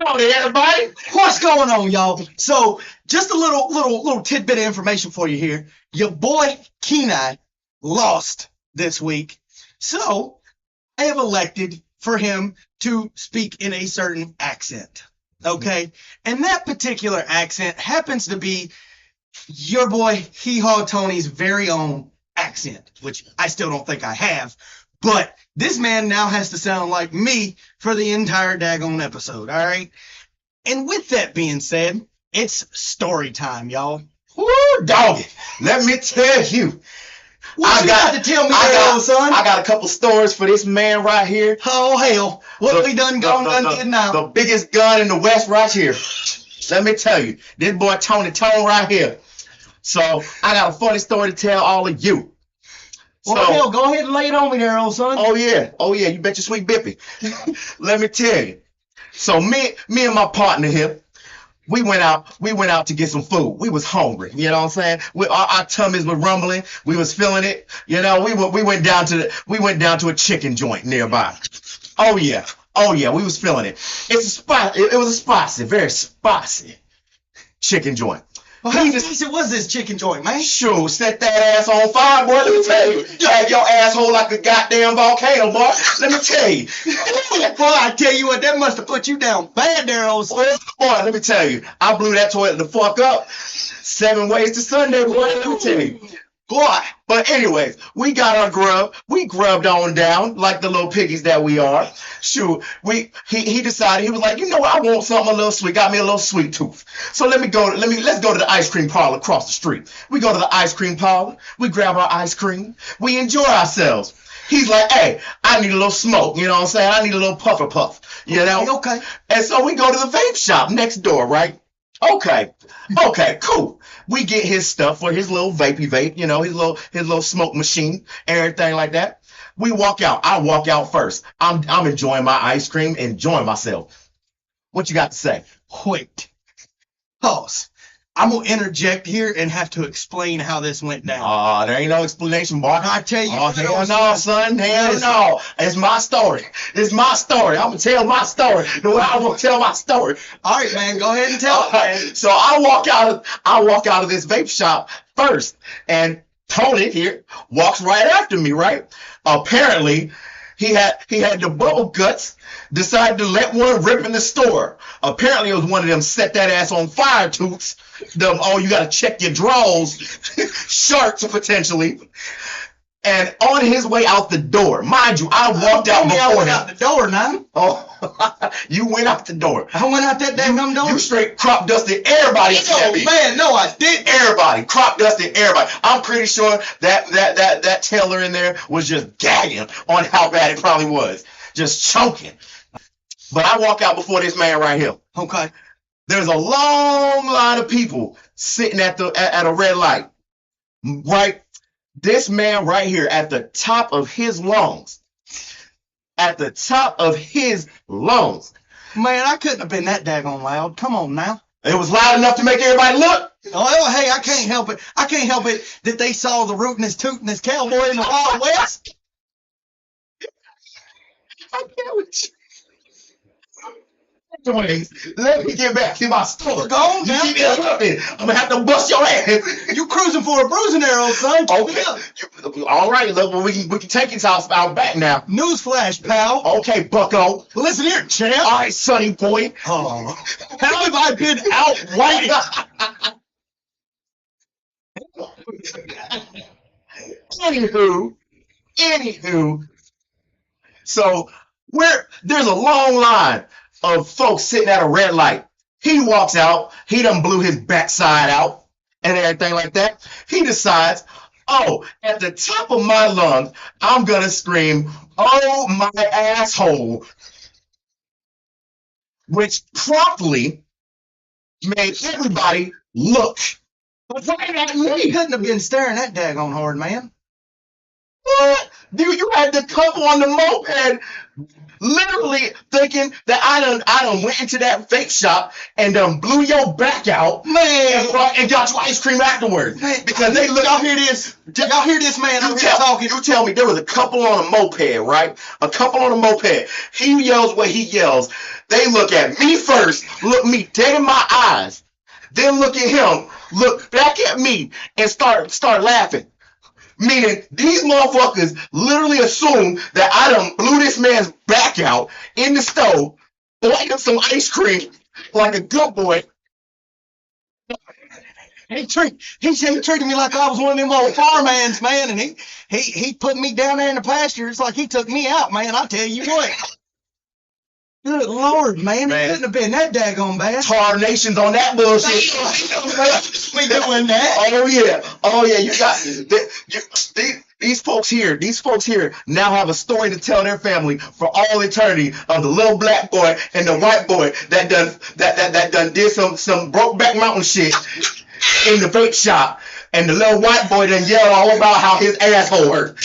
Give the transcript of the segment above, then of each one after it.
Howdy, everybody. What's going on, y'all? So, just a little tidbit of information for you here. Your boy Keenai lost this week, so I have elected for him to speak in a certain accent. Okay, and that particular accent happens to be your boy Hee Haw Tony's very own accent, which I still don't think I have. But this man now has to sound like me for the entire daggone episode, all right? And with that being said, it's story time, y'all. Woo, doggy. Let me tell you. What you got to tell me, old son? I got a couple stories for this man right here. Oh, hell. What we done did now? The biggest gun in the West right here. Let me tell you. This boy Tony Tone right here. So, I got a funny story to tell all of you. Well, hell, go ahead and lay it on me there, old son. Oh, yeah. You bet your sweet bippy. Let me tell you. So, me and my partner here, we went out to get some food. We was hungry, you know what I'm saying? Our tummies were rumbling. We was feeling it. You know, we went down to a chicken joint nearby. Oh yeah, we was feeling it. It's a spot. It was a spicy, very spicy chicken joint. Well, how decent was this chicken joint, man? Sure, set that ass on fire, boy. Let me tell you. You have your asshole like a goddamn volcano, boy. Let me tell you. Boy, I tell you what, that must have put you down bad there, old son. Boy, let me tell you. I blew that toilet the fuck up 7 ways to Sunday, boy. Let me tell you. Boy. But anyways, we got our grub. We grubbed on down like the little piggies that we are. Shoot, he decided, he was like, you know what, I want something a little sweet. Got me a little sweet tooth. So let's go to the ice cream parlor across the street. We go to the ice cream parlor. We grab our ice cream. We enjoy ourselves. He's like, hey, I need a little smoke, you know what I'm saying? I need a little puff, you know? Okay. And so we go to the vape shop next door, right? Okay, cool. We get his stuff for his little vape, you know, his little smoke machine, everything like that. We walk out. I walk out first. I'm enjoying my ice cream, enjoying myself. What you got to say? Wait. Pause. I'm going to interject here and have to explain how this went down. There ain't no explanation, boy. I tell you. Oh, hell no, son. Hell no. It's my story. It's my story. I'm going to tell my story the way I want to tell my story. All right, man. Go ahead and tell it, man. So I walk out of this vape shop first, and Tony here walks right after me, right? Apparently, he had the bubble guts, decided to let one rip in the store. Apparently, it was one of them set that ass on fire toots. You got to check your drawers, sharks potentially. And on his way out the door, mind you, I walked out before him. I went out the door now. Oh, you went out the door. I went out that damn door. You straight crop dusted everybody. Oh man, no, I didn't. Everybody, crop dusted everybody. I'm pretty sure that tailor in there was just gagging on how bad it probably was, just choking. But I walk out before this man right here. Okay. There's a long line of people sitting at a red light. Right? This man right here at the top of his lungs. At the top of his lungs. Man, I couldn't have been that daggone loud. Come on now. It was loud enough to make everybody look. Oh, hey, I can't help it. I can't help it that they saw the rootin'est, tootin'est cowboy in the Wild West. I can't with you. Let me get back to my story. Go on now. You keep interrupting. I'm going to have to bust your ass. You cruising for a bruising there, old son. Okay. All right, look, we can take it out back now. Newsflash, pal. Okay, bucko. Listen here, champ. All right, sonny boy. Oh. How have I been out waiting? Anywho. So, there's a long line of folks sitting at a red light. He walks out. He done blew his backside out and everything like that. He decides, at the top of my lungs, I'm going to scream, oh, my asshole. Which promptly made everybody look right at me. You couldn't have been staring that daggone hard, man. What? Dude, you had to come on the moped, literally thinking that I done went into that vape shop and blew your back out, Man, and got you ice cream afterwards. man, Because they look. y'all hear this? Y'all hear this man over here talking? You tell me there was a couple on a moped, right? A couple on a moped. He yells what he yells. They look at me first, look me dead in my eyes, then look at him, look back at me, and start laughing. Meaning these motherfuckers literally assume that I done blew this man's back out in the stove, bought him some ice cream like a good boy. He treated me like I was one of them old farmhands, man, and he put me down there in the pasture. It's like he took me out, man. I tell you what. Good Lord, man. It couldn't have been that daggone bad. Tar Nations on that bullshit. We doing that. Oh yeah. You got these folks here now have a story to tell their family for all eternity of the little black boy and the white boy that done did some Brokeback Mountain shit in the vape shop, and the little white boy done yelled all about how his asshole hurt.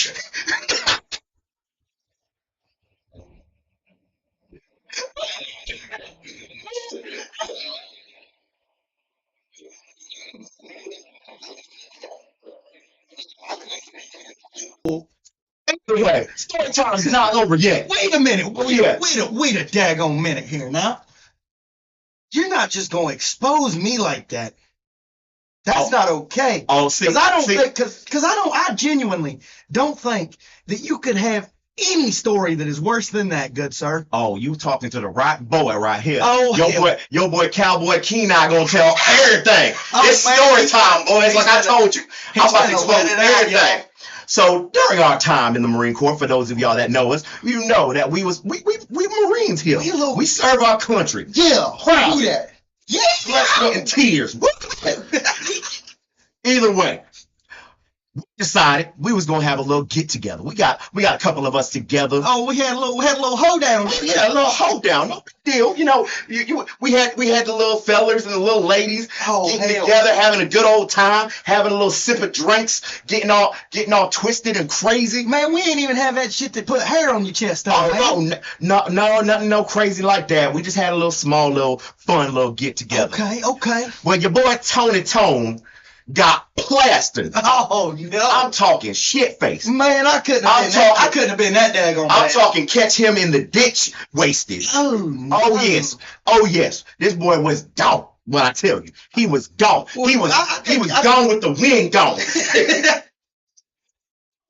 Anyway, story time is not over yet. Wait a minute. Yeah. Wait a daggone minute here now. You're not just going to expose me like that. That's not okay. Oh, see, Because I genuinely don't think that you could have any story that is worse than that, good sir. Oh, you talking to the right boy right here. Oh, your boy Cowboy Keenai gonna tell everything. It's man, story time, boys. Like I told you, I'm about to expose everything. Out, so during our time in the Marine Corps, for those of y'all that know us, you know that we Marines here. We serve our country. Yeah, Proud. do that. Yeah. Blood, sweat, and tears. Either way, we decided we was gonna have a little get together. We got a couple of us together. Oh, we had a little hoedown. Yeah, a little hoedown. No big deal. You know, we had the little fellers and the little ladies getting together, having a good old time, having a little sip of drinks, getting all twisted and crazy. Man, we ain't even have that shit that put hair on your chest, though, man. No, nothing no crazy like that. We just had a little small, little fun, little get together. Okay. Well, your boy Tony Tone got plastered. Oh no! I'm talking shit face. Man, I couldn't have been that daggone bad. I'm talking catch him in the ditch wasted. Oh no! Oh yes. This boy was gone. When I tell you, he was gone. Well, he was gone with the wind gone.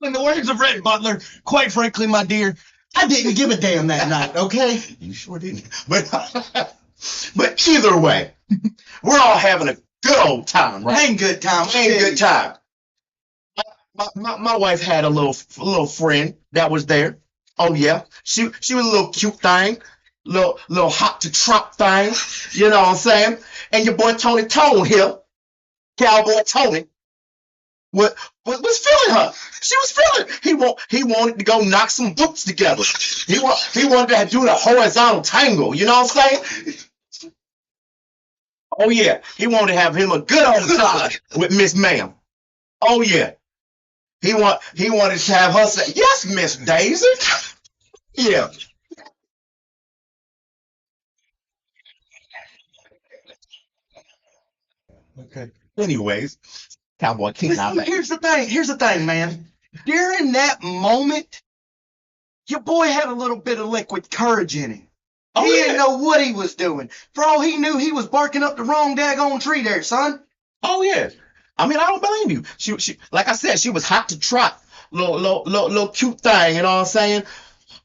In the words of Rhett Butler, quite frankly, my dear, I didn't give a damn that night. Okay? You sure didn't. But either way, we're all having a good old time, right? Ain't good time. My wife had a little friend that was there. Oh yeah, she was a little cute thing, little hot to trot thing. You know what I'm saying? And your boy Tony Tone here, Cowboy Tony, was feeling her. She was feeling. He wanted to go knock some boots together. He wanted to do the horizontal tangle. You know what I'm saying? Oh yeah, he wanted to have him a good old time with Miss Ma'am. Oh yeah, he wanted to have her say, "Yes, Miss Daisy." Yeah. Okay. Anyways, Cowboy King. Here's the thing, man. During that moment, your boy had a little bit of liquid courage in him. He didn't know what he was doing. For all he knew, he was barking up the wrong daggone tree there, son. Oh yeah. I mean, I don't blame you. She like I said, she was hot to trot, little cute thing. You know what I'm saying?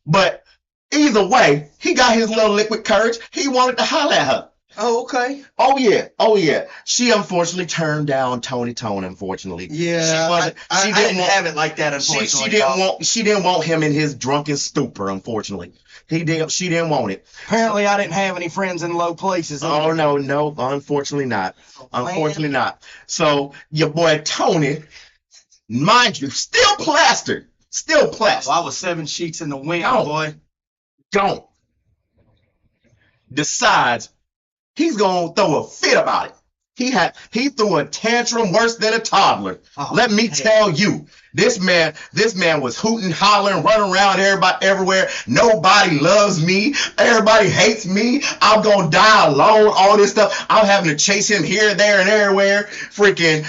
But either way, he got his little liquid courage. He wanted to holler at her. Oh, okay. Oh yeah. She unfortunately turned down Tony Tone. Unfortunately. Yeah. I didn't have it like that. Unfortunately, she didn't want him in his drunken stupor. Unfortunately. She didn't want it. Apparently, I didn't have any friends in low places. Oh, no, unfortunately not. Unfortunately not. So, your boy Tony, mind you, still plastered. Oh, I was 7 sheets in the wind, boy. Decides he's going to throw a fit about it. He threw a tantrum worse than a toddler. Oh, Let me tell you, this man was hooting, hollering, running around everybody everywhere. Nobody loves me. Everybody hates me. I'm gonna die alone. All this stuff. I'm having to chase him here, there, and everywhere. Freaking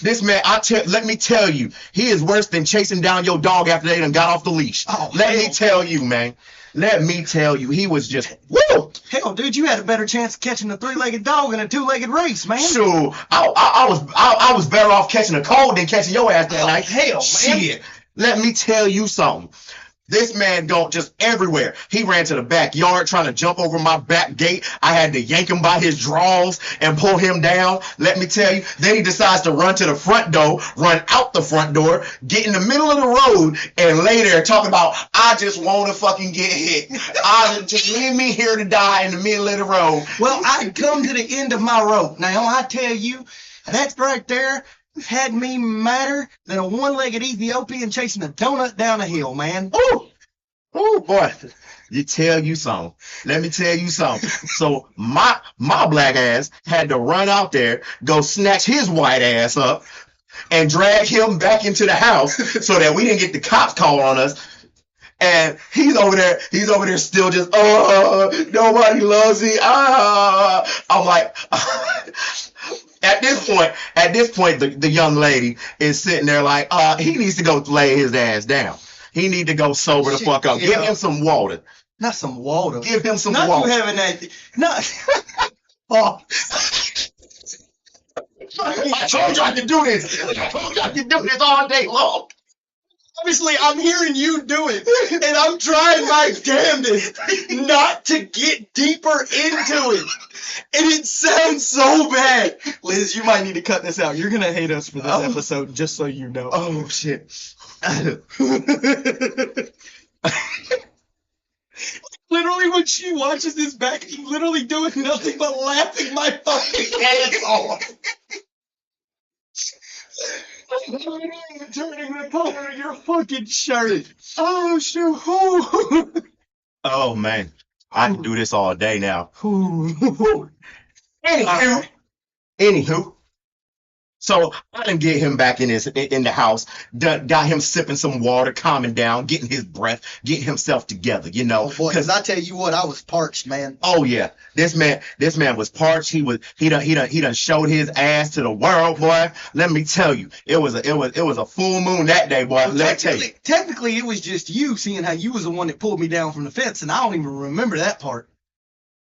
this man. Let me tell you, he is worse than chasing down your dog after they done got off the leash. Oh, let me tell you, man. Let me tell you, he was just woo. Hell, dude, you had a better chance of catching a three-legged dog in a two-legged race, man. Sure, I was better off catching a cold than catching your ass that night. Hell, man. Shit. Let me tell you something. This man don't just everywhere. He ran to the backyard trying to jump over my back gate. I had to yank him by his drawers and pull him down. Let me tell you. Then he decides to run to the front door, run out the front door, get in the middle of the road, and lay there talking about, I just want to fucking get hit. Just leave me here to die in the middle of the road. Well, I come to the end of my rope. Now, I tell you, that right there had me madder than a one-legged Ethiopian chasing a donut down a hill, man. Oh boy, you tell you something. Let me tell you something. So my black ass had to run out there, go snatch his white ass up, and drag him back into the house so that we didn't get the cops called on us. And he's over there still just, nobody loves me. I'm like, At this point, the young lady is sitting there like, he needs to go lay his ass down. He need to go sober the fuck up. Give him some water. Not some water. Give him some water. water. Not you having that. Not. Oh. I told you I could do this. I told you I could do this all day long. Obviously, I'm hearing you do it, and I'm trying my damnedest not to get deeper into it. And it sounds so bad. Liz, you might need to cut this out. You're going to hate us for this episode, just so you know. Oh, shit. Literally, when she watches this back, she's literally doing nothing but laughing my fucking ass off. Turning the color of your fucking shirt. Oh, shoot. Oh, man. I can do this all day now. Anywho. So I done get him back in the house, got him sipping some water, calming down, getting his breath, getting himself together, you know. Oh boy, because I tell you what, I was parched, man. Oh yeah, this man was parched. He done showed his ass to the world, boy. Let me tell you, it was a full moon that day, boy. Well, let me tell you. Technically, it was just you, seeing how you was the one that pulled me down from the fence, and I don't even remember that part.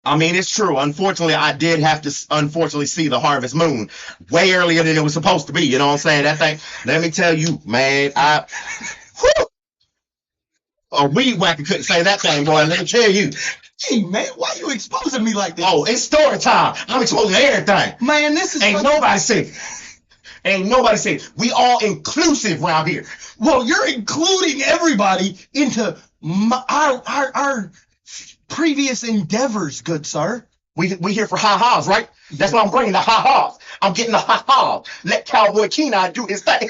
I mean, it's true. Unfortunately, I did have to see the harvest moon way earlier than it was supposed to be. You know what I'm saying? That thing, let me tell you, man, a weed whacker couldn't say that thing, boy. Let me tell you. Hey, man, why you exposing me like this? Oh, it's story time. I'm exposing everything. Man, this is... Ain't nobody safe. Ain't nobody safe. We all inclusive around here. Well, you're including everybody into our previous endeavors, good sir. We here for ha-has, right? That's why I'm bringing the ha-has. I'm getting the ha-has. Let Cowboy Keenai do his thing.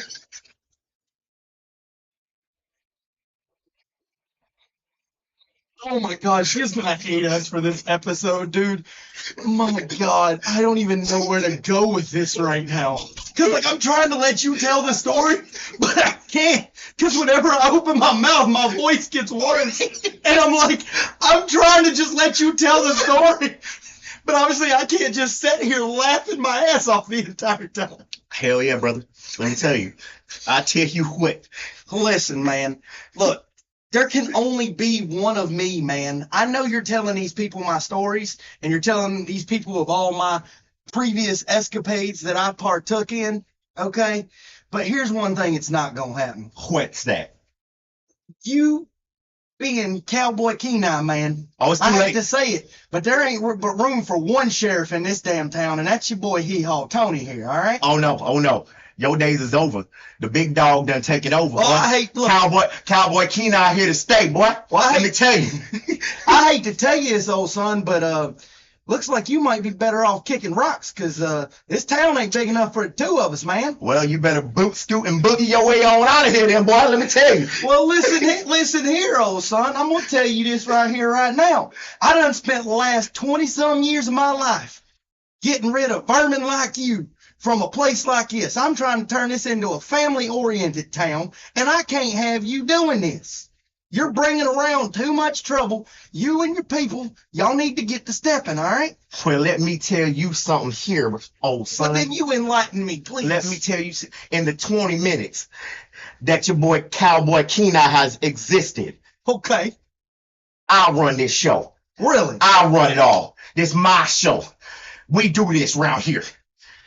Oh my God, she's gonna hate us for this episode, dude. My God, I don't even know where to go with this right now. Cause like I'm trying to let you tell the story, but I can't. Cause whenever I open my mouth, my voice gets worse, and I'm like, I'm trying to just let you tell the story, but obviously I can't just sit here laughing my ass off the entire time. Hell yeah, brother. Let me tell you. I tell you what. Listen, man. Look. There can only be one of me, man. I know you're telling these people my stories, and you're telling these people of all my previous escapades that I partook in, okay? But here's one thing it's not going to happen. What's that? You being Cowboy Keenai, man. Oh, it's too I late. hate to say it, but there ain't but room for one sheriff in this damn town, and that's your boy Hee-Haw Tony here, all right? Oh, no. Your days is over. The big dog done taking over. Oh, I hate look, Cowboy Keenai here to stay, boy. Well, let me tell you. I hate to tell you this, old son, but looks like you might be better off kicking rocks, because this town ain't big enough for the two of us, man. Well, you better boot, scoot, and boogie your way on out of here then, boy. Let me tell you. Well, listen here, old son. I'm going to tell you this right here, right now. I done spent the last 20-some years of my life getting rid of vermin like you from a place like this. I'm trying to turn this into a family-oriented town, and I can't have you doing this. You're bringing around too much trouble. You and your people, y'all need to get to stepping, all right? Well, let me tell you something here, old son. But then you enlighten me, please. Let me tell you, in the 20 minutes that your boy Cowboy Keenai has existed, Okay. I'll run this show. Really? I'll run it all. This my show. We do this around here.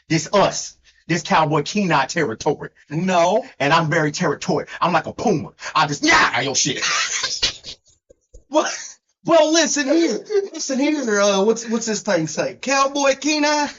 This us. This Cowboy Keenai territory. No. And I'm very territorial. I'm like a puma. I just, your shit. Well, listen here. What's this thing say? Cowboy Keenai?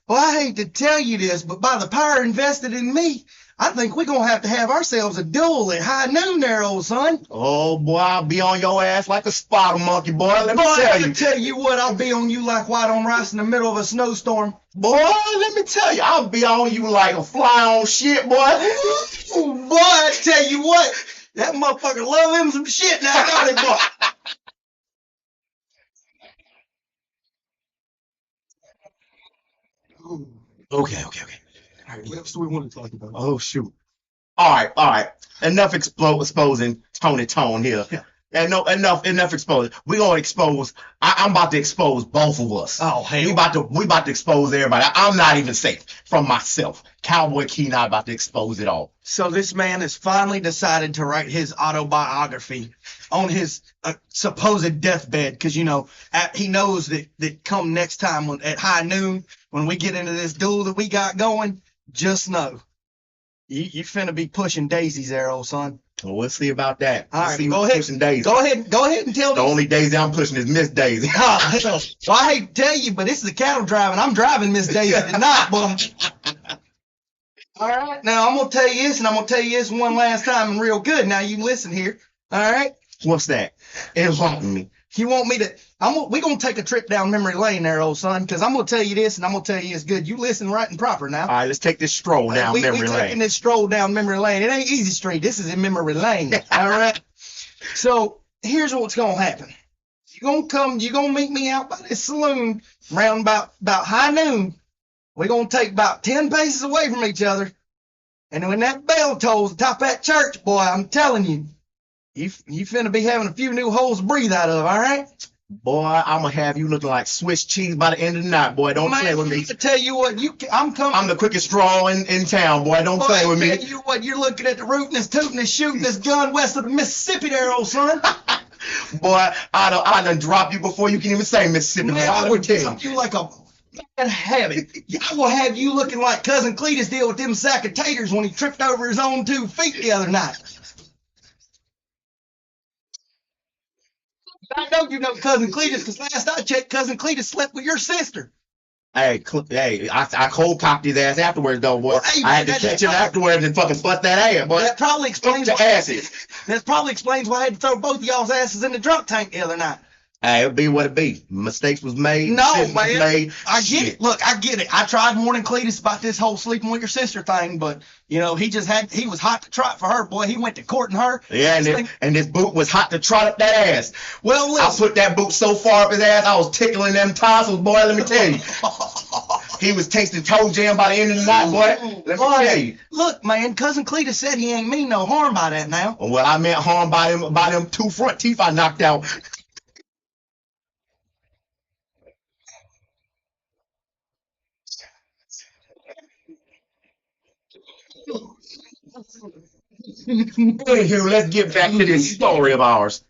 Well, I hate to tell you this, but by the power invested in me, I think we're going to have ourselves a duel at high noon there, old son. Oh, boy, I'll be on your ass like a spider monkey, boy. Let me tell you. Tell you what, I'll be on you like white on rice in the middle of a snowstorm. Boy, let me tell you, I'll be on you like a fly on shit, boy. Ooh, boy, I tell you what, that motherfucker love him some shit now, don't he, boy? Okay. All right, what else do we want to talk about? Oh, shoot. All right. Enough exposing Tony Tone here. Yeah. Enough exposing. We're gonna expose. I'm about to expose both of us. Oh, hell. We about to expose everybody. I'm not even safe from myself. Cowboy Keenai about to expose it all. So this man has finally decided to write his autobiography on his supposed deathbed, because he knows that come next time at high noon when we get into this duel that we got going, just know you finna be pushing daisies there, old son. Well, we'll see about that. All right, see go who's ahead. pushing Daisy. Go ahead and tell The me. only Daisy I'm pushing is Miss Daisy. Well, I hate to tell you, but this is a cattle driving. I'm driving Miss Daisy tonight, boy. All right, now I'm gonna tell you this, and I'm gonna tell you this one last time, and real good. Now you listen here. All right. What's that? Enlighten me. You want me to? We're gonna take a trip down memory lane there, old son, because I'm gonna tell you this, and I'm gonna tell you it's good. You listen right and proper now. All right, let's take this stroll down memory we lane. taking this stroll down memory lane. It ain't easy street. This is in memory lane. All right. So here's what's gonna happen. You're gonna meet me out by this saloon around about high noon. We're gonna take about 10 paces away from each other, and when that bell tolls the top of that church, boy, I'm telling you, you finna be having a few new holes to breathe out of. All right. Boy, I'm gonna have you looking like Swiss cheese by the end of the night, boy. Don't play with me. I tell you what, I'm coming. I'm the quickest draw in town, boy. Don't play with me. I tell you what, you're looking at the rootin'est, tootin'est, shootin'est gun west of the Mississippi there, old son. Boy, I done drop you before you can even say Mississippi. Man, I would tell you. you like a bad habit. I will have you looking like Cousin Cletus deal with them sack of taters when he tripped over his own 2 feet the other night. I know you know Cousin Cletus, because last I checked, Cousin Cletus slept with your sister. Hey, I cold cocked his ass afterwards, though, boy. Well, hey, I had to that- catch him afterwards and fucking bust that ass, boy. That probably explains Fuck the asses. That probably explains why I had to throw both of y'all's asses in the drunk tank the other night. Hey, it'll be what it be. Mistakes was made. No, decisions was man. made. I get Shit. it. Look, I get it. I tried warning Cletus about this whole sleeping with your sister thing, but he was hot to trot for her, boy. He went to courting her. Yeah, and this boot was hot to trot up that ass. Well, I listen. put that boot so far up his ass, I was tickling them tonsils, boy. Let me tell you. He was tasting toe jam by the end of the night, boy. Let me tell you. Look, man, Cousin Cletus said he ain't mean no harm by that now. Well, I meant harm by them 2 front teeth I knocked out. Anywho, let's get back to this story of ours.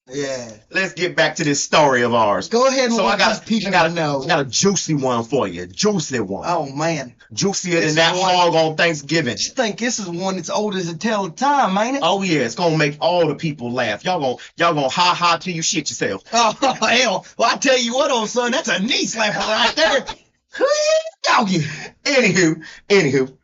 Yeah. Let's get back to this story of ours. Go ahead and So let these people know. I got a juicy one for you. Juicy one. Oh, man. Juicier This than that is one- hog on Thanksgiving. I think this is one that's old as a tell of time, ain't it? Oh yeah, it's gonna make all the people laugh. Y'all gonna ha ha till you shit yourself. Oh, hell. Well, I tell you what, old son, that's a knee slapper right there. Doggy. Anywho.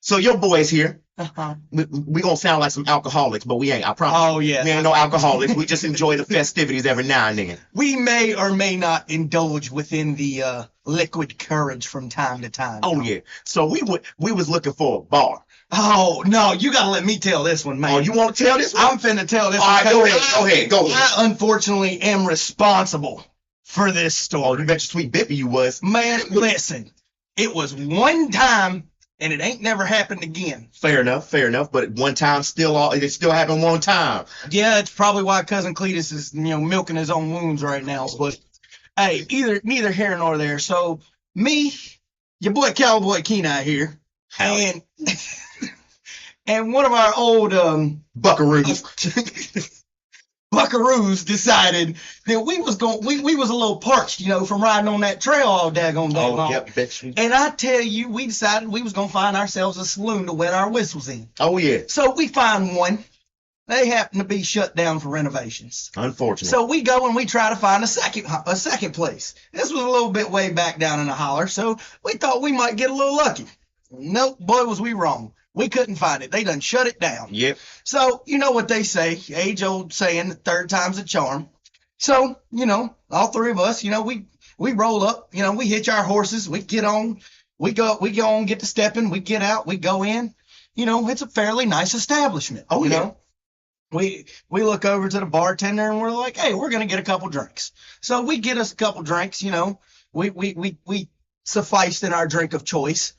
So your boy's here. Uh-huh. We gonna sound like some alcoholics, but we ain't. I promise. Oh, yeah. We ain't no alcoholics. We just enjoy the festivities every now and then. We may or may not indulge within the liquid courage from time to time. Oh yeah. So we was looking for a bar. Oh, no, you got to let me tell this one, man. Oh, you want to tell this one? I'm finna tell this All one. right, go ahead. I unfortunately am responsible for this Oh, story. you bet your sweet Bippy you was. Man, listen, it was one time, and it ain't never happened again. Fair enough. But one time it still happened one time. Yeah, it's probably why Cousin Cletus is, milking his own wounds right now. But hey, neither here nor there. So me, your boy Cowboy Keenai here, Howdy. and one of our old Buckaroos. buckaroos decided that we was a little parched, from riding on that trail all daggone day long. Yep, bet you. And I tell you, we decided we was gonna find ourselves a saloon to wet our whistles in. Oh yeah. So we find one. They happen to be shut down for renovations. Unfortunate. So we go and we try to find a second place. This was a little bit way back down in the holler, so we thought we might get a little lucky. Nope, boy, was we wrong. We couldn't find it. They done shut it down. Yep. So, you know what they say, age-old saying, the third time's a charm. So, all three of us, we roll up, we hitch our horses, we get on, we go on, get to stepping, we get out, we go in. It's a fairly nice establishment. Oh, yeah. We look over to the bartender and we're like, hey, we're gonna get a couple drinks. So we get us a couple drinks, we sufficed in our drink of choice.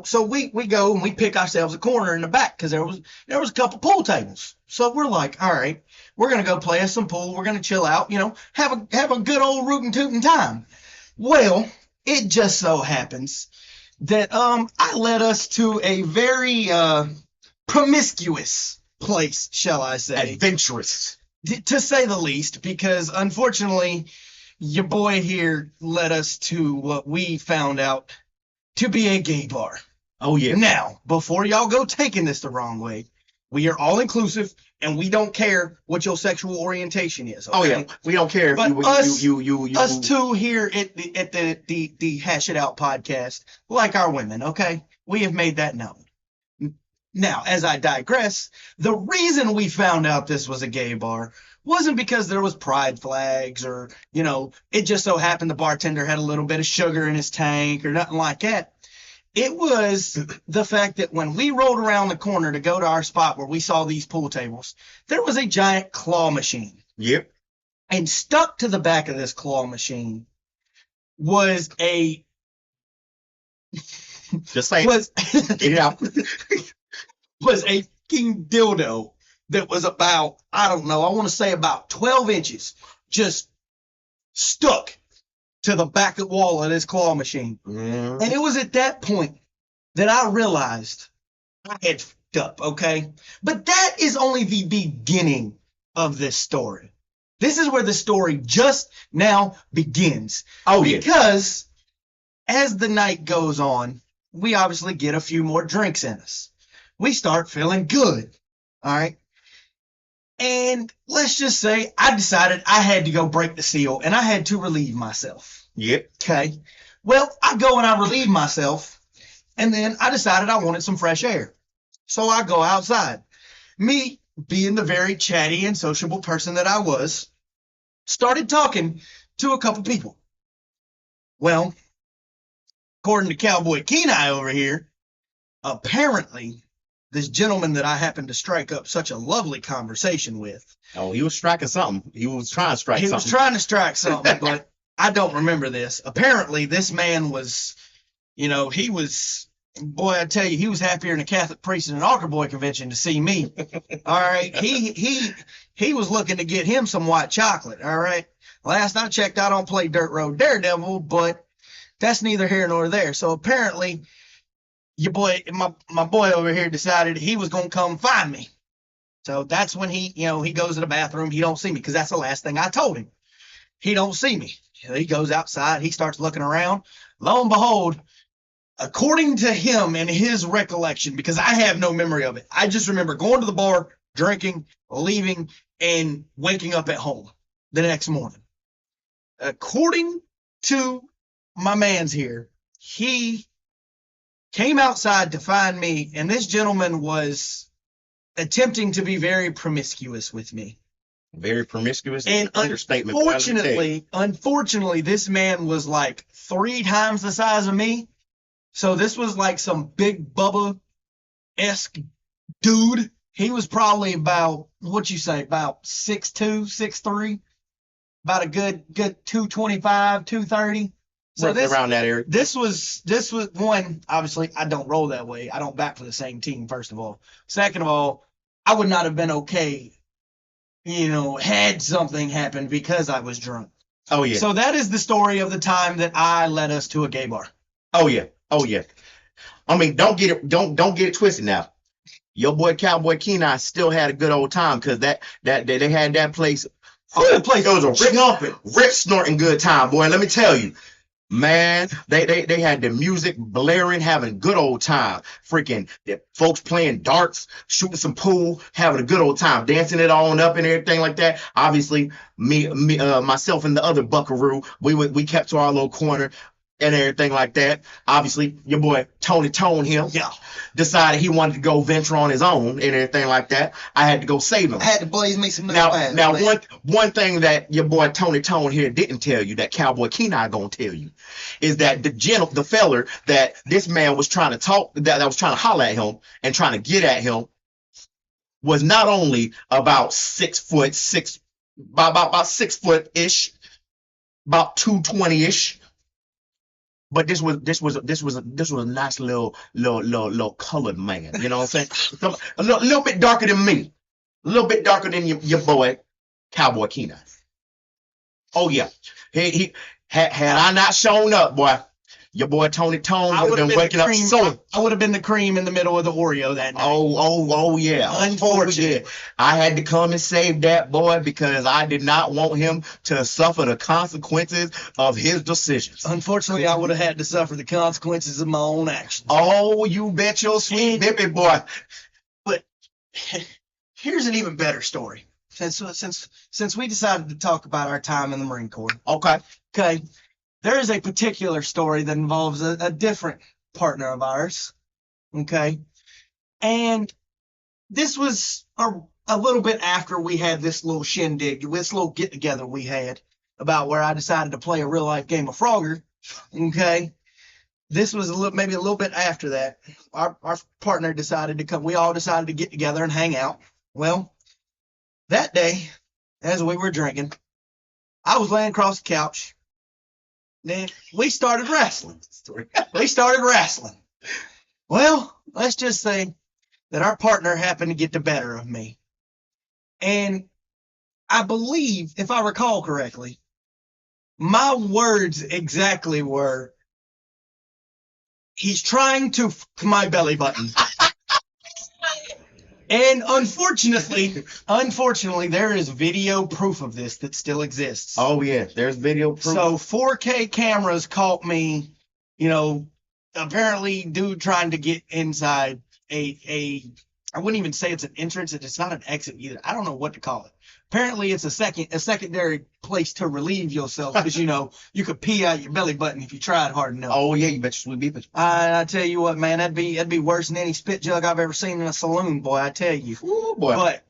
So we go and we pick ourselves a corner in the back because there was a couple pool tables. So we're like, all right, we're gonna go play us some pool. We're gonna chill out, have a good old rootin' tootin' time. Well, it just so happens that I led us to a very promiscuous place, shall I say? Adventurous. To say the least, because unfortunately, your boy here led us to what we found out to be a gay bar. Oh, yeah. Now, before y'all go taking this the wrong way, we are all inclusive and we don't care what your sexual orientation is. Okay? Oh, yeah. We don't care if But you. Us two here at the Hashitout podcast, like our women, okay? We have made that known. Now, as I digress, the reason we found out this was a gay bar wasn't because there was pride flags or, it just so happened the bartender had a little bit of sugar in his tank or nothing like that. It was the fact that when we rolled around the corner to go to our spot where we saw these pool tables, there was a giant claw machine. Yep. And stuck to the back of this claw machine was a... Just saying. Get it out. Was a fucking dildo that was about, I don't know, I want to say about 12 inches, just stuck to the back of the wall of this claw machine. Mm. And it was at that point that I realized I had fucked up, okay? But that is only the beginning of this story. This is where the story just now begins. Oh, yeah. Because as the night goes on, we obviously get a few more drinks in us. We start feeling good, all right? And let's just say I decided I had to go break the seal and I had to relieve myself. Yep. Okay. Well, I go and I relieve myself and then I decided I wanted some fresh air. So I go outside. Me, being the very chatty and sociable person that I was, started talking to a couple people. Well, according to Cowboy Keenai over here, apparently this gentleman that I happened to strike up such a lovely conversation with. Oh, he was striking something. He was trying to strike something. He was trying to strike something, but I don't remember this. Apparently, this man was, he was, boy, I tell you, he was happier than a Catholic priest in an altar boy convention to see me. All right. He was looking to get him some white chocolate. All right. Last I checked, I don't play Dirt Road Daredevil, but that's neither here nor there. So apparently, your boy, my boy over here decided he was going to come find me. So that's when he goes to the bathroom. He don't see me because that's the last thing I told him. He don't see me. He goes outside. He starts looking around. Lo and behold, according to him and his recollection, because I have no memory of it, I just remember going to the bar, drinking, leaving, and waking up at home the next morning. According to my man's here, he came outside to find me, and this gentleman was attempting to be very promiscuous with me. Very promiscuous. And understatement. Unfortunately, this man was like 3 times the size of me. So this was like some big Bubba-esque dude. He was probably about, about 6'2", 6'3". about a good 225, 230. So Roughly this around that area. this was one. Obviously, I don't roll that way. I don't bat for the same team. First of all, second of all, I would not have been okay, had something happened because I was drunk. Oh yeah. So that is the story of the time that I led us to a gay bar. Oh yeah. Oh yeah. I mean, don't get it twisted now. Your boy Cowboy Keenai still had a good old time because they had that place. Oh, that place, it was a rip snorting good time, boy. Let me tell you, man, they had the music blaring, having a good old time. Freaking the folks playing darts, shooting some pool, having a good old time, dancing it on up and everything like that. Obviously, myself and the other buckaroo, we kept to our little corner and everything like that. Obviously, your boy Tony Tone here decided he wanted to go venture on his own and everything like that. I had to go save him. I had to blaze me some now one thing that your boy Tony Tone here didn't tell you that Cowboy Keenai gonna tell you is that the feller that this man was trying to talk, that was trying to holler at him and trying to get at him, was not only about 6 foot, about 6 foot ish, about 220-ish. But this was a nice little colored man. You know what I'm saying? A little bit darker than me. A little bit darker than your boy, Cowboy Keenai. Oh yeah. He had I not shown up, boy, your boy Tony Tone would have been waking up soon. I would have been the cream in the middle of the Oreo that night. Oh yeah. Unfortunate. I had to come and save that boy because I did not want him to suffer the consequences of his decisions. Unfortunately, I would have had to suffer the consequences of my own actions. Oh, you bet your sweet bippy boy. But here's an even better story. Since we decided to talk about our time in the Marine Corps. Okay. There is a particular story that involves a different partner of ours, okay? And this was a little bit after we had this little shindig, this little get-together we had about where I decided to play a real-life game of Frogger, okay? This was maybe a little bit after that. Our partner decided to come. We all decided to get together and hang out. Well, that day, as we were drinking, I was laying across the couch. Then we started wrestling. Well, let's just say that our partner happened to get the better of me. And I believe, if I recall correctly, my words exactly were, he's trying to f my belly button. And unfortunately, there is video proof of this that still exists. Oh yeah, there's video proof. So 4K cameras caught me, apparently dude trying to get inside I wouldn't even say it's an entrance, it's not an exit either. I don't know what to call it. Apparently it's a secondary place to relieve yourself because you could pee out your belly button if you tried hard enough. Oh yeah, you bet your sweet beepers. I tell you what, man, that'd be worse than any spit jug I've ever seen in a saloon, boy. I tell you. Ooh, boy. But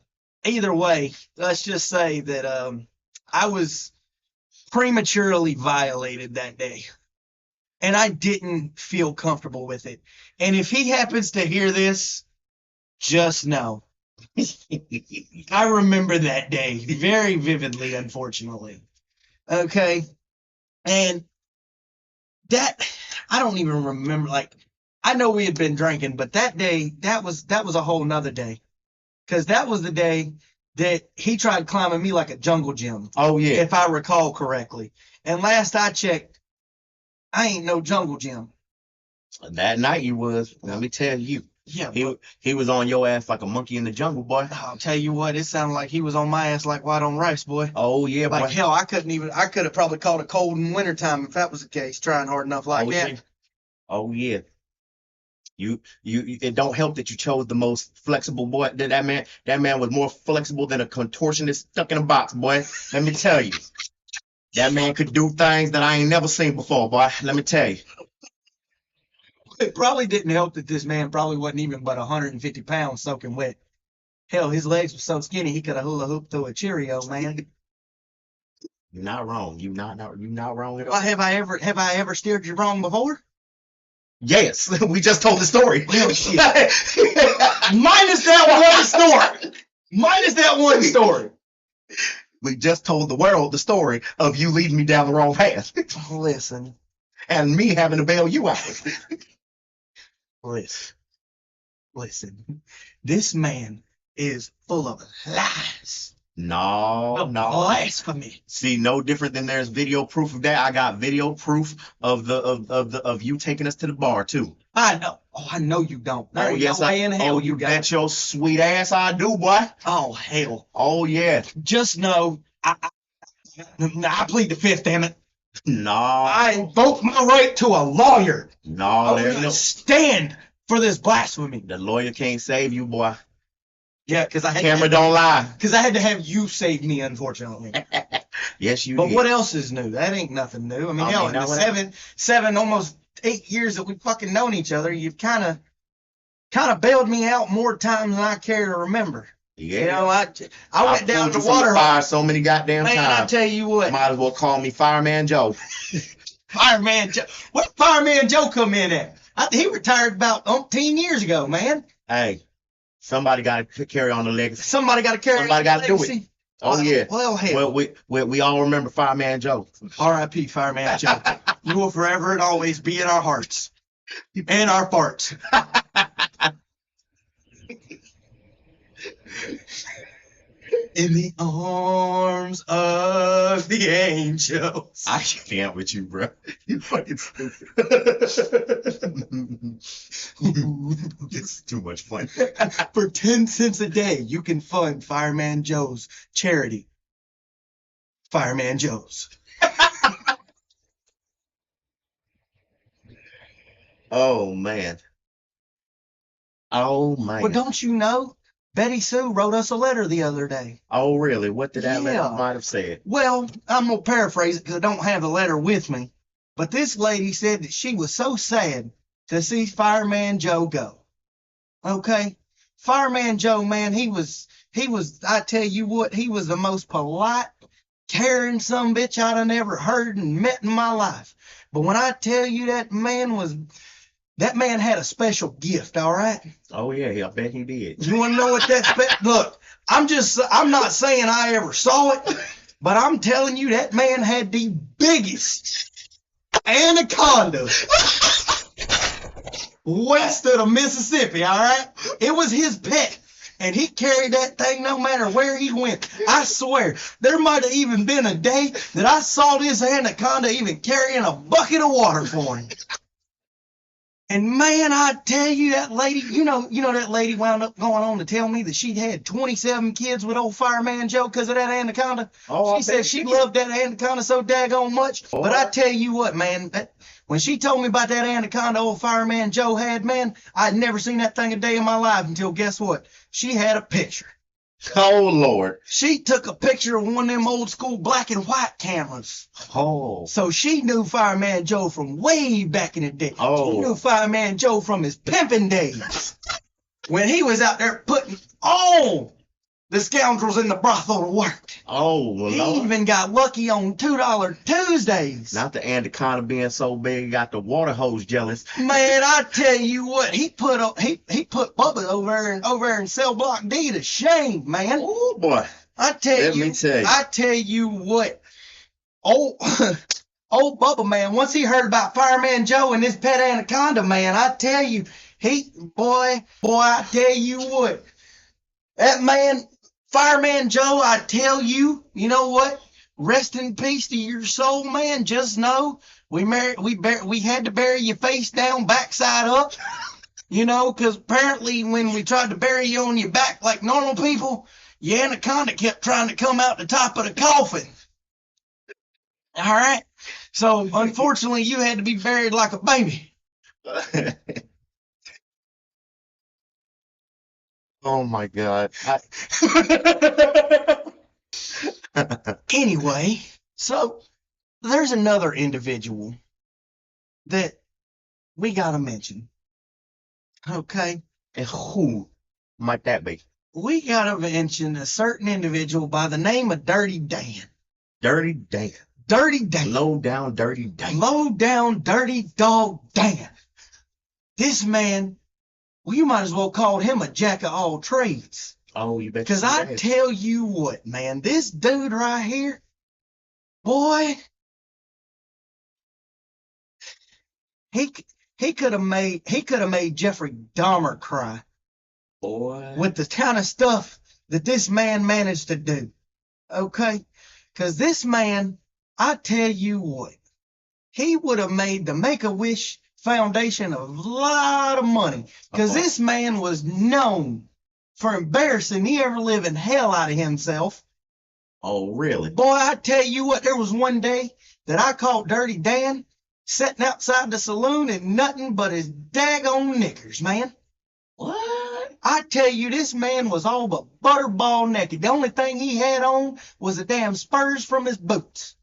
either way, let's just say that I was prematurely violated that day, and I didn't feel comfortable with it. And if he happens to hear this, just know. I remember that day very vividly, unfortunately. Okay. And that, I don't even remember, I know we had been drinking, but that day, that was a whole nother day. Because that was the day that he tried climbing me like a jungle gym. Oh, yeah. If I recall correctly. And last I checked, I ain't no jungle gym. That night he was, let me tell you. Yeah, he was on your ass like a monkey in the jungle, boy. I'll tell you what, it sounded like he was on my ass like white on rice, boy. Oh yeah, like boy. Hell, I could have probably caught a cold in wintertime if that was the case, trying hard enough like that. Yeah. Oh yeah. It don't help that you chose the most flexible boy. That man was more flexible than a contortionist stuck in a box, boy. Let me tell you. That man could do things that I ain't never seen before, boy. Let me tell you. It probably didn't help that this man probably wasn't even but 150 pounds soaking wet. Hell, his legs were so skinny he could have hula hooped through a Cheerio, man. You're not wrong. You're not wrong at all. Well, have I ever steered you wrong before? Yes, we just told the story. Minus that one story. We just told the world the story of you leading me down the wrong path Listen, and me having to bail you out. listen. This man is full of lies. No. Blasphemy. See, no different than there's video proof of that. I got video proof of you taking us to the bar too. I know. Oh, I know you don't. There ain't yes, no way in hell you got bet your sweet ass I do, boy. Oh, hell. Oh yeah. Just know, I plead the fifth, damn it. No. I invoke my right to a lawyer. No, I will stand for this blasphemy. The lawyer can't save you, boy. Yeah, because Camera don't lie. Because I had to have you save me, unfortunately. Yes, you But did. what else is new? That ain't nothing new. I mean, hell, in the seven, almost 8 years that we've fucking known each other, you've kind of bailed me out more times than I care to remember. Yeah. You know, I went down the water water fire so many goddamn Man, times. I tell you what. Might as well call me Fireman Joe. Fireman Joe. Where Fireman Joe come in at? He retired about 10 years ago, man. Hey, somebody got to carry on the legacy. Somebody got to carry on the Somebody got to do legacy. it. Oh, yeah. Well, hell. Well, we all remember Fireman Joe. R.I.P. Fireman Joe. You will forever and always be in our hearts. And our farts. In the arms of the angels. I can't with you, bro. You fucking stupid. It's too much fun. For 10 cents a day, you can fund Fireman Joe's charity. Fireman Joe's. Oh, man. Oh, man. Well, don't you know? Betty Sue wrote us a letter the other day. Oh, really? What did that letter might have said? Well, I'm going to paraphrase it because I don't have the letter with me. But this lady said that she was so sad to see Fireman Joe go. Okay? Fireman Joe, man, he was, I tell you what, he was the most polite, caring sumbitch I'd have never heard and met in my life. But when I tell you that man had a special gift, all right? Oh, yeah, I bet he did. You want to know what look, I'm not saying I ever saw it, but I'm telling you that man had the biggest anaconda west of the Mississippi, all right? It was his pet, and he carried that thing no matter where he went. I swear, there might have even been a day that I saw this anaconda even carrying a bucket of water for him. And man, I tell you, that lady, you know that lady wound up going on to tell me that she'd had 27 kids with old Fireman Joe because of that anaconda. Oh, she said she loved that anaconda so daggone much. Oh. But I tell you what, man, when she told me about that anaconda old Fireman Joe had, man, I'd never seen that thing a day in my life until guess what? She had a picture. Oh, Lord. She took a picture of one of them old school black and white cameras. Oh. So she knew Fireman Joe from way back in the day. Oh. She knew Fireman Joe from his pimping days. When he was out there putting all the scoundrels in the brothel to work. Oh, well, he Lord. even got lucky on $2 Tuesdays. Not the anaconda being so big, got the water hose jealous. Man, I tell you what, he put Bubba over there in cell block D to shame, man. Oh boy. Let me tell you. I tell you what, old Bubba, man, once he heard about Fireman Joe and his pet anaconda, man, I tell you, boy, I tell you what, that man, Fireman Joe, I tell you, you know what? Rest in peace to your soul, man. Just know we had to bury you face down, backside up. You know, because apparently when we tried to bury you on your back like normal people, your anaconda kept trying to come out the top of the coffin. All right? So, unfortunately, you had to be buried like a baby. Oh, my God. Anyway, so there's another individual that we got to mention. Okay? And who might that be? We got to mention a certain individual by the name of Dirty Dan. Dirty Dan. Dirty Dan. Low down, dirty Dan. Low down, dirty dog Dan. This man, well, you might as well call him a jack of all trades. Oh, you bet. Because I tell you what, man, this dude right here, boy, he could have made Jeffrey Dahmer cry. Boy. With the kind of stuff that this man managed to do. Okay? Because this man, I tell you what, he would have made the Make-A-Wish Foundation a lot of money. Because this man was known for embarrassing the ever-living hell out of himself. Oh, really? Boy, I tell you what, there was one day that I caught Dirty Dan sitting outside the saloon in nothing but his daggone knickers, man. What? I tell you, this man was all but butterball naked. The only thing he had on was the damn spurs from his boots.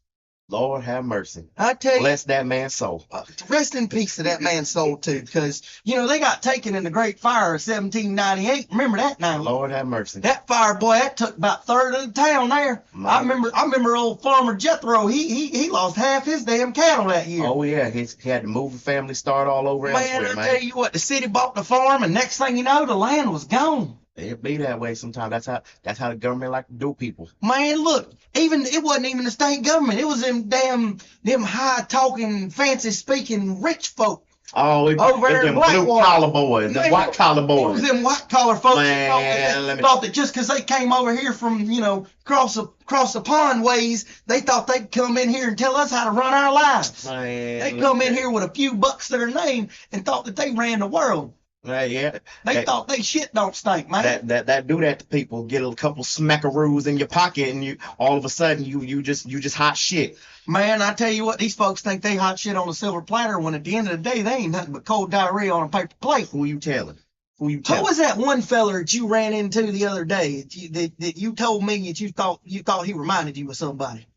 Lord have mercy. I tell you. Bless that man's soul. Rest in peace to that man's soul, too, because, you know, they got taken in the Great Fire of 1798. Remember that now? Lord have mercy. That fire, boy, that took about a third of the town there. I remember old Farmer Jethro. He lost half his damn cattle that year. Oh, yeah. He had to move the family, start all over elsewhere, Man, I tell you what, the city bought the farm, and next thing you know, the land was gone. It be that way sometimes. That's how the government like to do people. Man, look, it wasn't even the state government. It was them high talking, fancy speaking rich folk. Oh, over there them blue collar boys, the white collar boys. It was them white collar folks Man, thought that just because they came over here from, you know, across the pond ways, they thought they'd come in here and tell us how to run our lives. Man, they come in here with a few bucks to their name and thought that they ran the world. Yeah. They thought they shit don't stink, man. That do that to people. Get a couple smackaroos in your pocket, and you all of a sudden you just hot shit. Man, I tell you what, these folks think they hot shit on a silver platter when at the end of the day they ain't nothing but cold diarrhea on a paper plate. Who you telling? Who was that one feller that you ran into the other day that you told me that you thought he reminded you of somebody?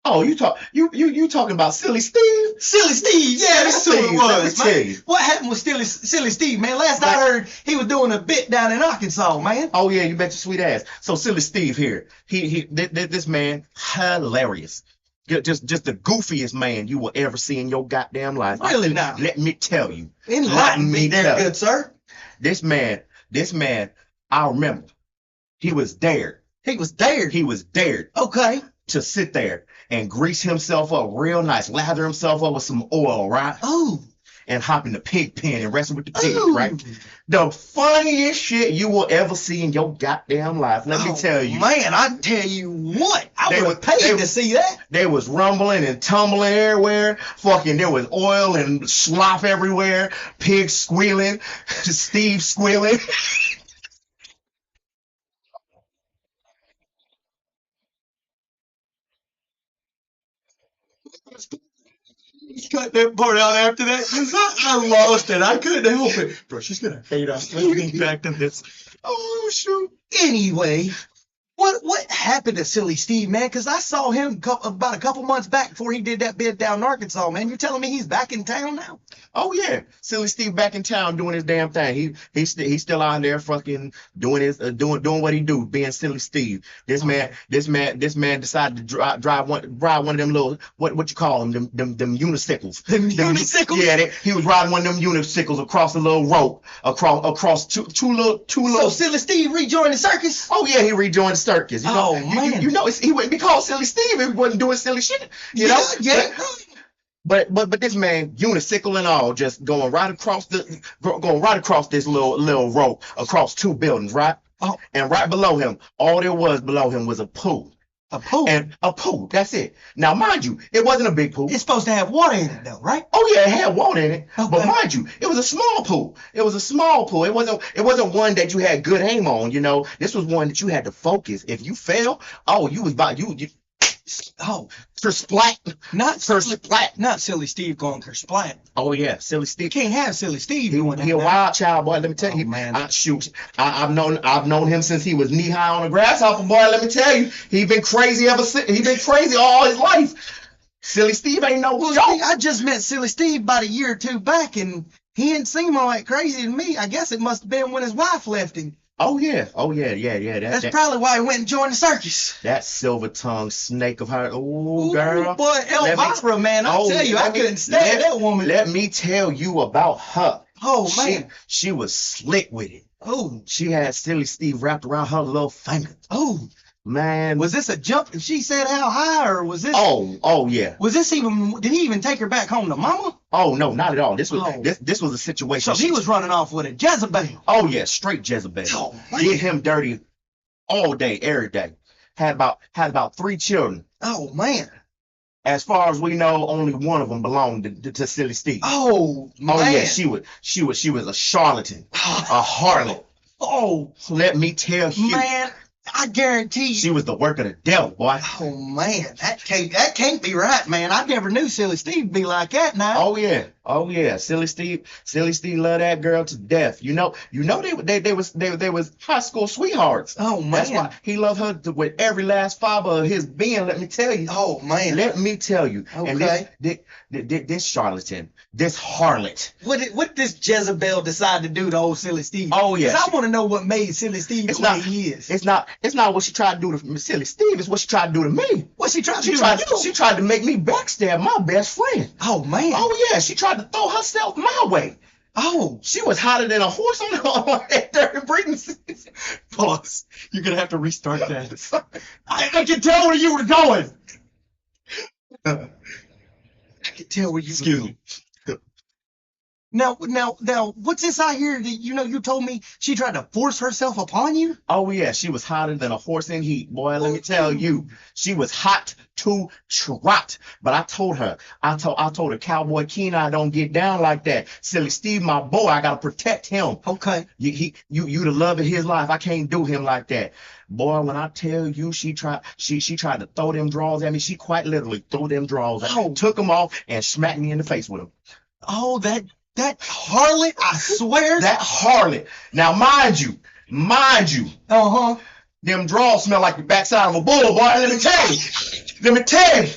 Oh, you talking about Silly Steve? Silly Steve, yeah, that's who it was, man. What happened with Silly Steve, man? Last I heard, he was doing a bit down in Arkansas, man. Oh yeah, you bet your sweet ass. So Silly Steve here, this man, hilarious. Just the goofiest man you will ever see in your goddamn life. Really now? Let me tell you. Enlighten me there, good sir. This man, I remember, he was dared. He was dared. Okay. To sit there and grease himself up real nice, lather himself up with some oil, right? Oh. And hop in the pig pen and wrestle with the pig, right? The funniest shit you will ever see in your goddamn life. Let me tell you. Man, I tell you what. I would have paid to see that. There was rumbling and tumbling everywhere. Fucking, there was oil and slop everywhere. Pigs squealing. Steve squealing. Cut that part out after that because I lost it. I couldn't help it. Bro, she's going to hate us. Let's get back to this. Oh, shoot. Anyway, what happened to Silly Steve, man? Because I saw him about a couple months back before he did that bid down in Arkansas, man. You're telling me he's back in town now? Oh, yeah. Silly Steve back in town doing his damn thing. He's still out there fucking doing his doing what he do, being Silly Steve. This man decided to drive one of them little what you call them unicycles. Them unicycles? Yeah, he was riding one of them unicycles across a little rope across two little. So Silly Steve rejoined the circus? Oh yeah, he rejoined the circus. You know, man. You know, he wouldn't be called Silly Steve if he wasn't doing silly shit. You know? Yeah. But this man, unicycle and all, just going right across this little rope across two buildings, right? Oh. And right below him, all there was below him was a pool. A pool? And a pool, that's it. Now, mind you, it wasn't a big pool. It's supposed to have water in it, though, right? Oh, yeah, it had water in it. Okay. But mind you, it was a small pool. It was a small pool. It wasn't one that you had good aim on, you know. This was one that you had to focus. If you fell, kersplat. Not Silly Steve going kersplat. Oh, yeah, Silly Steve. You can't have Silly Steve. He a wild child, boy. Let me tell you. Man. I've known him since he was knee high on a grasshopper, boy. Let me tell you, he been crazy ever since. He been crazy all his life. Silly Steve ain't no joke. I just met Silly Steve about a year or two back, and he didn't seem all that crazy to me. I guess it must have been when his wife left him. Oh yeah. That's probably why he went and joined the circus. That silver-tongued snake of her. Ooh, girl. Boy, Elvira, man, I tell you, I couldn't stand that woman. Let me tell you about her. Oh, man. She was slick with it. Oh. She had Silly Steve wrapped around her little finger. Oh. Man. Was this a jump? And she said how high, or was this? Oh yeah. Was this even? Did he even take her back home to mama? Oh no, not at all. This was a situation. So he was running off with a Jezebel. Oh yeah, straight Jezebel. Oh, man. Did him dirty all day, every day. Had about 3 children. Oh man. As far as we know, only one of them belonged to Silly Steve. Oh man. Oh yeah, she was a charlatan, a harlot. Oh, let me tell you, man. I guarantee you. She was the work of the devil, boy. Oh man, that can't be right, man. I never knew Silly Steve be like that now. Oh yeah. Silly Steve loved that girl to death. You know they was high school sweethearts. Oh man. That's why he loved her with every last fiber of his being, let me tell you. Oh man. Let me tell you. Okay. And this charlatan, this harlot. What this Jezebel decide to do to old Silly Steve? Oh yeah. Because I want to know what made Silly Steve the way he is. It's not what she tried to do to Silly Steve. It's what she tried to do to me. What she tried to do to you? She tried to make me backstab my best friend. Oh man. Oh yeah. She tried to throw herself my way. Oh. She was hotter than a horse on that dirty breeding season. Pause. You're gonna have to restart that. I can tell where you were going. I can tell where you were going. Now, what's this I hear that you told me she tried to force herself upon you? Oh yeah, she was hotter than a horse in heat, boy. Let me tell you, she was hot to trot. But I told her, cowboy Keenai don't get down like that. Silly Steve, my boy, I gotta protect him. Okay. You the love of his life. I can't do him like that. Boy, when I tell you she tried to throw them drawers at me, she quite literally threw them drawers at me, took them off, and smacked me in the face with them. Oh, that harlot, I swear. That harlot. Now, mind you. Uh-huh. Them drawers smell like the backside of a bull, boy. Let me tell you.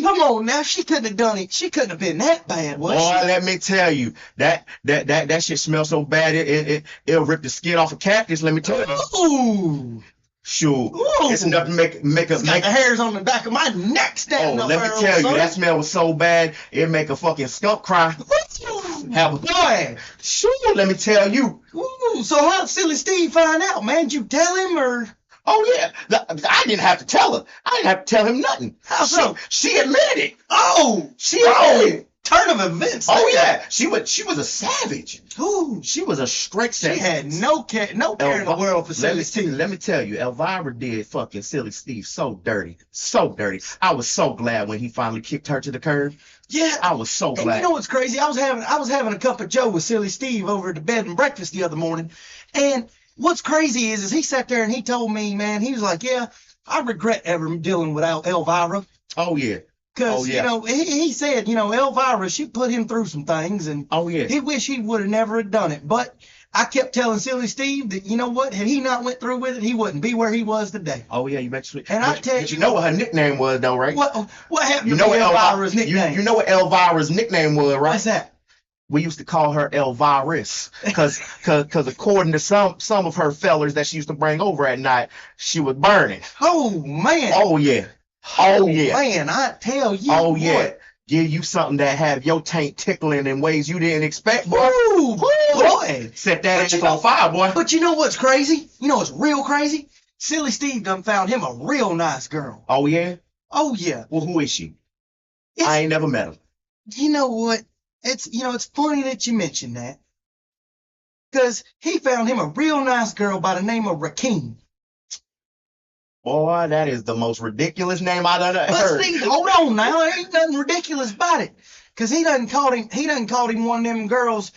Come on now, she couldn't have done it. She couldn't have been that bad, was she? Boy, let me tell you. That shit smells so bad it'll rip the skin off a cactus, let me tell you. Ooh. Sure. Ooh. It's enough to make the hairs on the back of my neck standing up. Let me tell you, that smell was so bad, it make a fucking skunk cry. Have a boy. Sure, let me tell you. Ooh, so how'd Silly Steve find out, man? Did you tell him or? Oh yeah, I didn't have to tell her. I didn't have to tell him nothing. How so? She admitted it. Oh, she admitted it. Turn of events. Oh yeah, she was a savage. Ooh, she was a straight savage. She had no care in the world for Silly Steve. Let me tell you, Elvira did fucking Silly Steve so dirty, so dirty. I was so glad when he finally kicked her to the curb. Yeah, I was so glad. And you know what's crazy? I was having a cup of Joe with Silly Steve over at the bed and breakfast the other morning, and what's crazy is he sat there and he told me, man, he was like, yeah, I regret ever dealing with Elvira. Oh yeah. Because, he said, Elvira, she put him through some things, and he wished he would have never have done it. But I kept telling Silly Steve that, you know what, had he not went through with it, he wouldn't be where he was today. Oh, yeah, you mentioned it. And I tell you. You know what her nickname was, though, right? What happened to Elvira's nickname? You know what Elvira's nickname was, right? What's that? We used to call her Elvirus, because according to some of her fellers that she used to bring over at night, she was burning. Oh, man. Oh, yeah. Oh yeah, man! I tell you. Oh yeah, give you something that have your taint tickling in ways you didn't expect, boy. Ooh, boy! Set that ass on fire, boy. But you know what's crazy? You know what's real crazy? Silly Steve done found him a real nice girl. Oh yeah. Oh yeah. Well, who is she? I ain't never met her. You know what? It's funny that you mentioned that, because he found him a real nice girl by the name of Rakeem. Boy, that is the most ridiculous name I've ever heard. But see, hold on now, there ain't nothing ridiculous about it. Cause he done called him one of them girls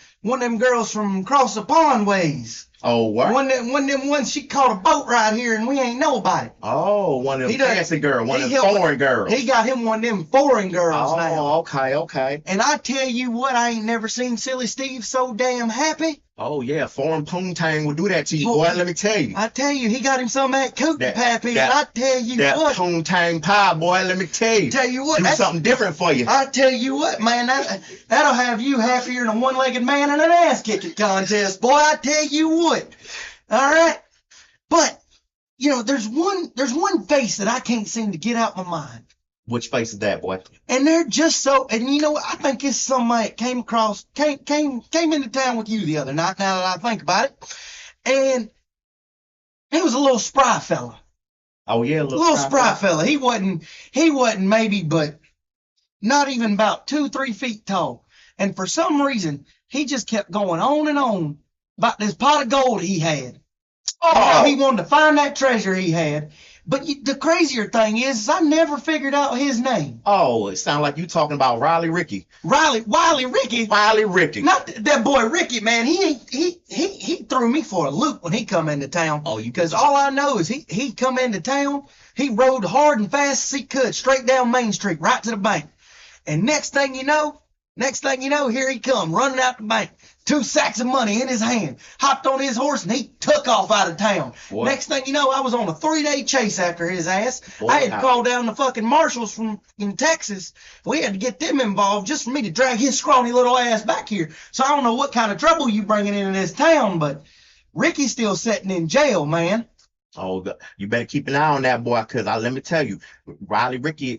from across the pond ways. Oh, what? One of them ones she caught a boat right here and we ain't know about it. Oh, one of them fancy girls, one of them foreign girls. He got him one of them foreign girls now. Oh, okay. And I tell you what, I ain't never seen Silly Steve so damn happy. Oh yeah, foreign poontang will do that to you, boy. Let me tell you. I tell you, he got him some of that cootie pappy, and I tell you what. That poontang pie, boy. Let me tell you. Tell you what, do something different for you. I tell you what, man, that'll have you happier than a one-legged man in an ass-kicking contest, boy. I tell you what. All right, but there's one face that I can't seem to get out my mind. Which face is that, boy? And they're just so, and you know what? I think it's somebody that came into town with you the other night, now that I think about it. And he was a little spry fella. Oh, yeah, a little spry fella. He wasn't maybe, but not even about 2-3 feet tall. And for some reason, he just kept going on and on about this pot of gold he had. Oh. How he wanted to find that treasure he had. But the crazier thing is I never figured out his name. Oh, it sounds like you talking about Wiley Ricky. Wiley Ricky. Wiley Ricky. Not that boy Ricky, man. He threw me for a loop when he come into town. Oh, you because all I know is he come into town. He rode hard and fast as he could, straight down Main Street, right to the bank. And next thing you know, here he come running out the bank. 2 sacks of money in his hand, hopped on his horse, and he took off out of town. Boy. Next thing you know, I was on a 3-day chase after his ass. Boy, I had to call down the fucking marshals in Texas. We had to get them involved just for me to drag his scrawny little ass back here. So I don't know what kind of trouble you bringing into this town, but Ricky's still sitting in jail, man. Oh, you better keep an eye on that boy, because let me tell you, Wiley Ricky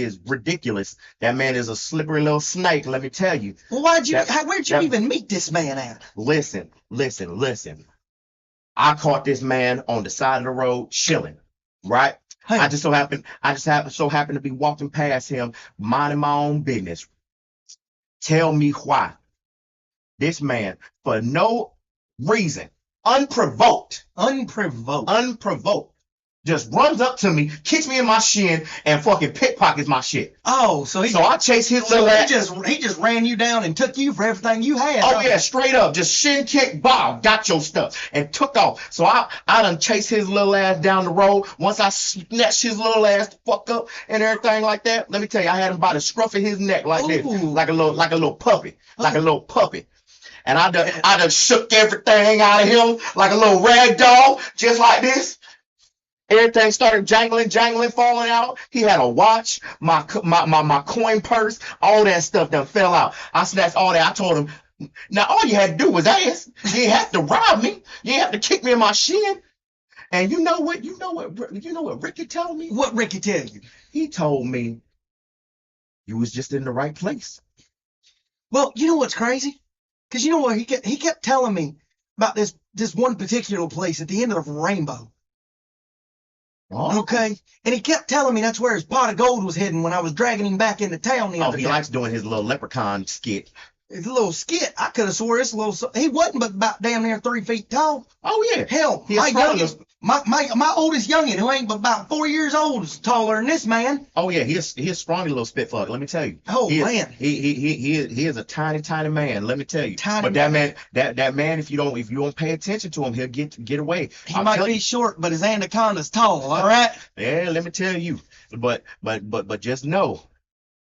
is ridiculous. That man is a slippery little snake, let me tell you. Well, where'd you even meet this man at? Listen. I caught this man on the side of the road chilling, right? Hey. I just so happened to be walking past him, minding my own business. Tell me why this man, for no reason, unprovoked, just runs up to me, kicks me in my shin, and fucking pickpockets my shit. Oh, so I chased his little ass. He just ran you down and took you for everything you had. Oh yeah, straight up, just shin kick, bow, got your stuff, and took off. So I done chased his little ass down the road. Once I snatched his little ass the fuck up and everything like that, let me tell you, I had him by the scruff of his neck like this, like a little puppy, And I done shook everything out of him like a little rag doll, just like this. Everything started jangling, falling out. He had a watch, my coin purse, all that stuff done fell out. I snatched all that. I told him, now all you had to do was ask. You didn't have to rob me. You didn't have to kick me in my shin. And you know what Ricky told me? What Ricky tell you? He told me you was just in the right place. Well, you know what's crazy? Because you know what, he kept telling me about this one particular place at the end of the rainbow. Oh. Okay? And he kept telling me that's where his pot of gold was hidden when I was dragging him back into town the other day. He likes doing his little leprechaun skit. His little skit. I could have swore this he wasn't but about damn near 3 feet tall. Oh yeah. Hell, my oldest youngin, who ain't but about 4 years old, is taller than this man. Oh yeah, he is a scrawny little spitfuck, let me tell you. Oh man. He is a tiny man, let me tell you. But that man, if you don't pay attention to him, he'll get away. He might be short, but his anaconda's tall, all right? Yeah, let me tell you. But just know,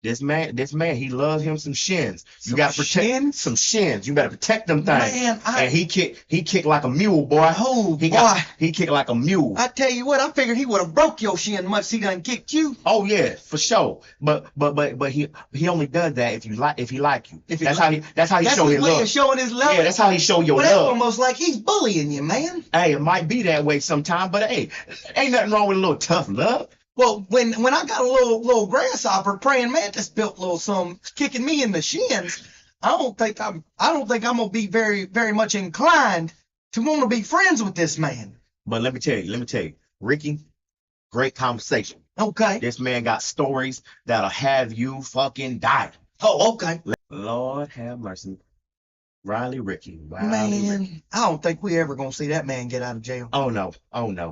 this man, he loves him some shins. You gotta protect some shins. You better protect them things. Man, and he kicked like a mule, boy. Oh, he kicked like a mule. I tell you what, I figured he would have broke your shin much he done kicked you. Oh yeah, for sure. But he only does that if he like you. That's how he show his love. Showing his love. Yeah, that's how he show your love. That's almost like he's bullying you, man. Hey, it might be that way sometime, but hey, ain't nothing wrong with a little tough love. Well, when I got a little grasshopper praying mantis built a little something kicking me in the shins, I don't think I'm gonna be very, very much inclined to want to be friends with this man. But let me tell you, Ricky, great conversation. Okay. This man got stories that'll have you fucking die. Oh, okay. Lord have mercy. Riley Ricky. Man, I don't think we ever gonna see that man get out of jail. Oh no.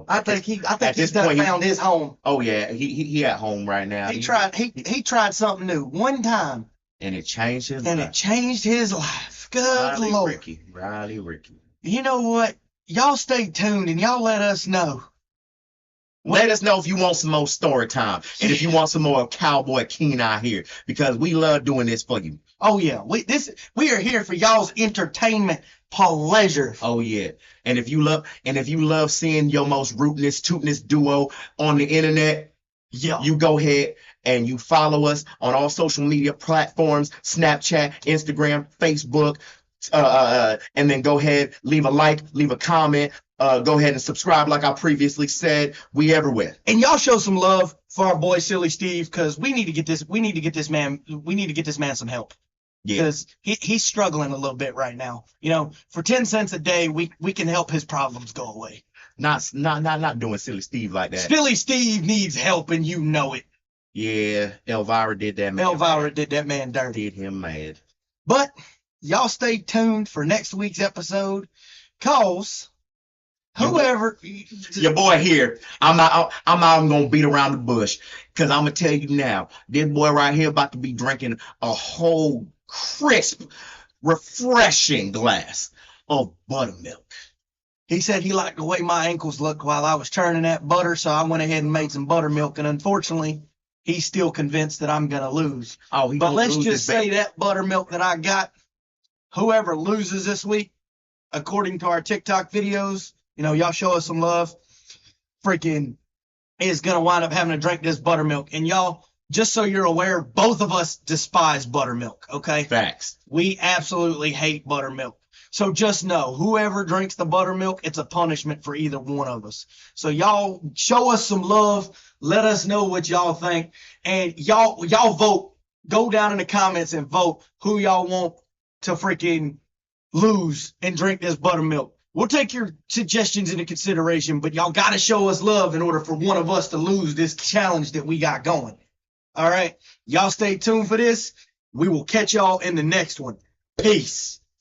I think he's found his home. Oh yeah, he at home right now. He tried something new one time. And it changed his life. Good Lord. Riley Ricky. You know what? Y'all stay tuned and y'all let us know. Let us know if you want some more story time and if you want some more cowboy Keenai here, because we love doing this for you. Oh yeah, we are here for y'all's entertainment pleasure. Oh yeah, and if you love seeing your most rootinest, toot'n'ess duo on the internet, yeah, you go ahead and you follow us on all social media platforms: Snapchat, Instagram, Facebook, and then go ahead, leave a like, leave a comment. Go ahead and subscribe, like I previously said. We everywhere. And y'all show some love for our boy Silly Steve, because we need to get this man some help. Yeah. Because he's struggling a little bit right now. You know, for 10 cents a day, we can help his problems go away. Not doing Silly Steve like that. Silly Steve needs help, and you know it. Yeah, Elvira did that man. Elvira did that man dirty. Did him mad. But y'all stay tuned for next week's episode, cause whoever your boy here, I'm not even gonna beat around the bush, because I'm gonna tell you now, this boy right here about to be drinking a whole crisp, refreshing glass of buttermilk. He said he liked the way my ankles looked while I was churning that butter, so I went ahead and made some buttermilk, and unfortunately, he's still convinced that I'm gonna lose. But let's just say that buttermilk that I got, whoever loses this week, according to our TikTok videos, you know, y'all show us some love, freaking is going to wind up having to drink this buttermilk. And y'all, just so you're aware, both of us despise buttermilk, okay? Facts. We absolutely hate buttermilk. So just know, whoever drinks the buttermilk, it's a punishment for either one of us. So y'all show us some love. Let us know what y'all think. And y'all vote. Go down in the comments and vote who y'all want to freaking lose and drink this buttermilk. We'll take your suggestions into consideration, but y'all got to show us love in order for one of us to lose this challenge that we got going. All right. Y'all stay tuned for this. We will catch y'all in the next one. Peace.